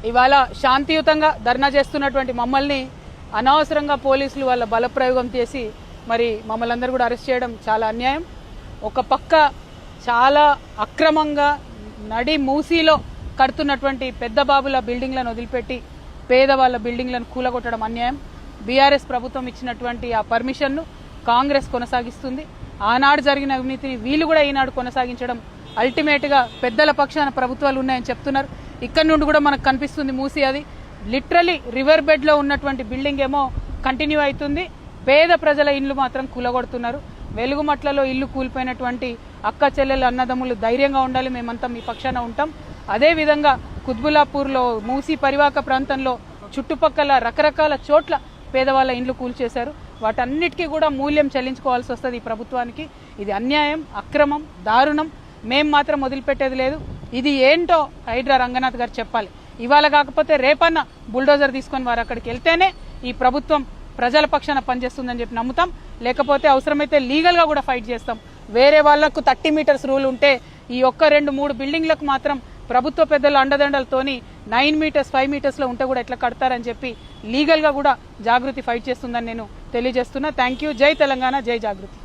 ఇవాళ శాంతియుతంగా ధర్నా చేస్తున్నటువంటి మమ్మల్ని అనవసరంగా పోలీసులు వాళ్ళ బలప్రయోగం చేసి మరి మమ్మల్ని అందరూ కూడా అరెస్ట్ చేయడం చాలా అన్యాయం. ఒక పక్క చాలా అక్రమంగా నడి మూసీలో కడుతున్నటువంటి పెద్ద బాబుల బిల్డింగ్లను వదిలిపెట్టి పేదవాళ్ళ బిల్డింగ్లను కూలగొట్టడం అన్యాయం. బీఆర్ఎస్ ప్రభుత్వం ఇచ్చినటువంటి ఆ పర్మిషన్ను కాంగ్రెస్ కొనసాగిస్తుంది. ఆనాడు జరిగిన అవినీతిని వీళ్ళు కూడా ఈనాడు కొనసాగించడం అల్టిమేట్గా పెద్దల పక్షాన ప్రభుత్వాలు ఉన్నాయని చెప్తున్నారు. ఇక్కడ నుండి కూడా మనకు కనిపిస్తుంది మూసి, అది లిటరలీ రివర్ బెడ్లో ఉన్నటువంటి బిల్డింగ్ ఏమో కంటిన్యూ అవుతుంది. పేద ప్రజల ఇల్లు మాత్రం కూలగొడుతున్నారు. వెలుగుమట్లలో ఇల్లు కూలిపోయినటువంటి అక్క చెల్లెలు అన్నదమ్ములు ధైర్యంగా ఉండాలి, మేమంతా మీ పక్షాన ఉంటాం. అదేవిధంగా కుత్బుల్లాపూర్లో మూసీ పరివాహక ప్రాంతంలో చుట్టుపక్కల రకరకాల చోట్ల పేదవాళ్ళ ఇండ్లు కూల్చేశారు. వాటన్నిటికీ కూడా మూల్యం చెల్లించుకోవాల్సి వస్తుంది ఈ ప్రభుత్వానికి. ఇది అన్యాయం, అక్రమం, దారుణం. మేం మాత్రం వదిలిపెట్టేది లేదు. ఇది ఏంటో హైడ్రా రంగనాథ్ గారు చెప్పాలి. ఇవాళ కాకపోతే రేపన్న బుల్డోజర్ తీసుకొని వారు అక్కడికి వెళ్తేనే ఈ ప్రభుత్వం ప్రజల పక్షాన పనిచేస్తుందని చెప్పి నమ్ముతాం. లేకపోతే అవసరమైతే లీగల్గా కూడా ఫైట్ చేస్తాం. వేరే వాళ్లకు 30 మీటర్స్ రూల్ ఉంటే ఈ ఒక్క 2-3 బిల్డింగ్లకు మాత్రం ప్రభుత్వ పెద్దల అండదండలతోని 9 మీటర్స్ 5 మీటర్స్లో ఉంటే కూడా ఎట్లా కడతారని చెప్పి లీగల్గా కూడా జాగృతి ఫైట్ చేస్తుందని నేను తెలియజేస్తున్నా. Thank you. జై తెలంగాణ, జై జాగృతి.